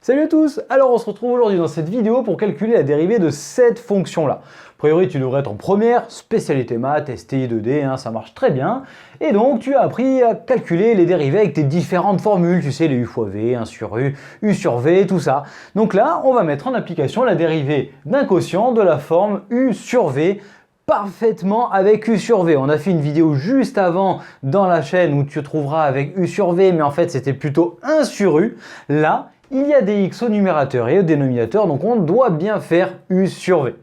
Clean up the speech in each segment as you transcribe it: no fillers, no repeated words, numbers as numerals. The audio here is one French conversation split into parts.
Salut à tous! Alors on se retrouve aujourd'hui dans cette vidéo pour calculer la dérivée de cette fonction-là. A priori tu devrais être en première, spécialité maths, STI 2D, ça marche très bien. Et donc tu as appris à calculer les dérivées avec tes différentes formules, tu sais les u fois v, 1 sur u sur v, tout ça. Donc là on va mettre en application la dérivée d'un quotient de la forme u sur v, parfaitement avec u sur v. On a fait une vidéo juste avant dans la chaîne où tu trouveras avec u sur v, mais en fait c'était plutôt 1 sur u. Là, il y a des x au numérateur et au dénominateur, donc on doit bien faire u sur v.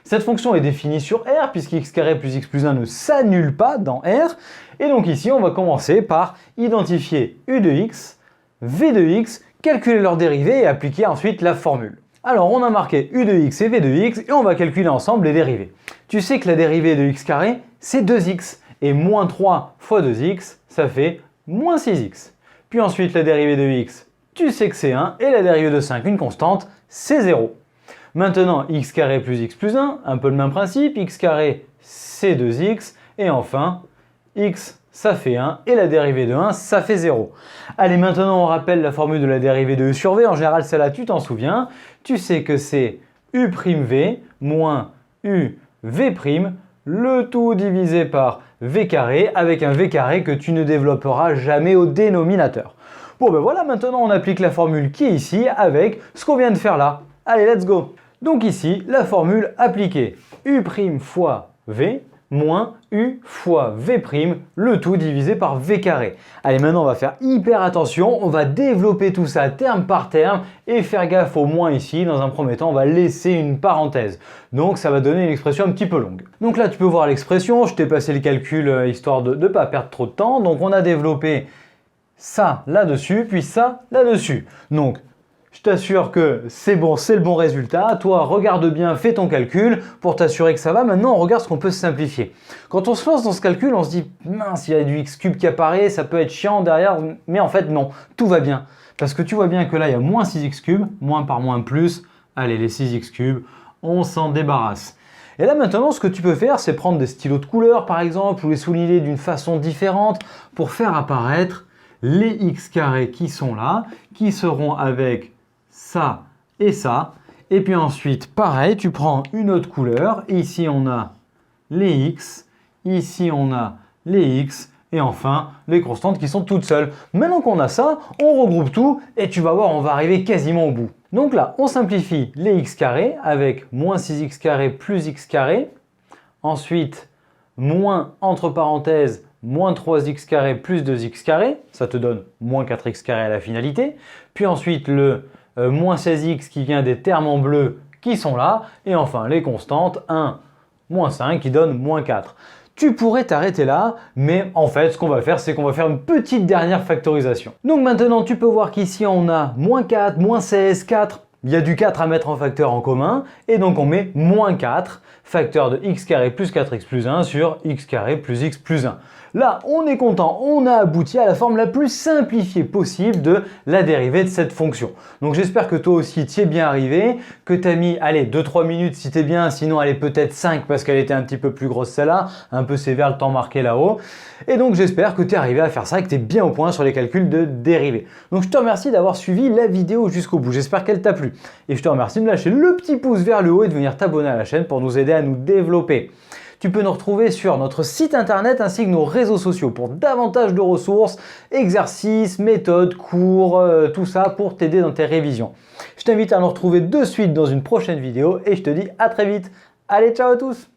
Cette fonction est définie sur R, puisque x carré plus x plus 1 ne s'annule pas dans R. Et donc ici, on va commencer par identifier u de x, v de x, calculer leur dérivée et appliquer ensuite la formule. Alors, on a marqué u de x et v de x, et on va calculer ensemble les dérivées. Tu sais que la dérivée de x carré, c'est 2x, et moins 3 fois 2x, ça fait moins 6x. Puis ensuite, la dérivée de x, tu sais que c'est 1, et la dérivée de 5, une constante, c'est 0. Maintenant, x carré plus x plus 1, un peu le même principe, x carré c'est 2x, et enfin, x ça fait 1, et la dérivée de 1, ça fait 0. Allez, maintenant on rappelle la formule de la dérivée de u sur v, en général celle-là tu t'en souviens, tu sais que c'est u'v moins uv', le tout divisé par v carré, avec un v carré que tu ne développeras jamais au dénominateur. Bon ben voilà, maintenant on applique la formule qui est ici avec ce qu'on vient de faire là. Allez, let's go! Donc ici, la formule appliquée. U' fois V moins U fois V', le tout divisé par V carré. Allez, maintenant on va faire hyper attention, on va développer tout ça terme par terme et faire gaffe au moins ici. Dans un premier temps, on va laisser une parenthèse. Donc ça va donner une expression un petit peu longue. Donc là, tu peux voir l'expression, je t'ai passé le calcul histoire de ne pas perdre trop de temps. Donc on a développé ça là-dessus, puis ça là-dessus. Donc, je t'assure que c'est bon, c'est le bon résultat. Toi, regarde bien, fais ton calcul pour t'assurer que ça va. Maintenant, on regarde ce qu'on peut simplifier. Quand on se lance dans ce calcul, on se dit « mince, il y a du x cube qui apparaît, ça peut être chiant derrière. » Mais en fait, non, tout va bien. Parce que tu vois bien que là, il y a moins 6x cube, moins par moins plus. Allez, les 6x cubes, on s'en débarrasse. Et là maintenant, ce que tu peux faire, c'est prendre des stylos de couleur par exemple, ou les souligner d'une façon différente pour faire apparaître les x carrés qui sont là, qui seront avec ça et ça. Et puis ensuite, pareil, tu prends une autre couleur. Ici, on a les x. Ici, on a les x. Et enfin, les constantes qui sont toutes seules. Maintenant qu'on a ça, on regroupe tout et tu vas voir, on va arriver quasiment au bout. Donc là, on simplifie les x carrés avec moins 6x carré plus x carré. Ensuite, moins entre parenthèses moins 3x carré plus 2x carré, ça te donne moins 4x carré à la finalité. Puis ensuite le moins 16x qui vient des termes en bleu qui sont là. Et enfin les constantes 1, moins 5 qui donne moins 4. Tu pourrais t'arrêter là, mais en fait ce qu'on va faire, c'est qu'on va faire une petite dernière factorisation. Donc maintenant tu peux voir qu'ici on a moins 4, moins 16, 4. Il y a du 4 à mettre en facteur en commun, et donc on met moins 4, facteur de x carré plus 4x plus 1 sur x carré plus x plus 1. Là, on est content, on a abouti à la forme la plus simplifiée possible de la dérivée de cette fonction. Donc j'espère que toi aussi tu y es bien arrivé, que tu as mis, allez, 2-3 minutes si t'es bien, sinon allez peut-être 5 parce qu'elle était un petit peu plus grosse celle-là, un peu sévère le temps marqué là-haut. Et donc j'espère que tu es arrivé à faire ça et que tu es bien au point sur les calculs de dérivée. Donc je te remercie d'avoir suivi la vidéo jusqu'au bout, j'espère qu'elle t'a plu. Et je te remercie de me lâcher le petit pouce vers le haut et de venir t'abonner à la chaîne pour nous aider à nous développer. Tu peux nous retrouver sur notre site internet ainsi que nos réseaux sociaux pour davantage de ressources, exercices, méthodes, cours, tout ça pour t'aider dans tes révisions. Je t'invite à nous retrouver de suite dans une prochaine vidéo et je te dis à très vite. Allez, ciao à tous!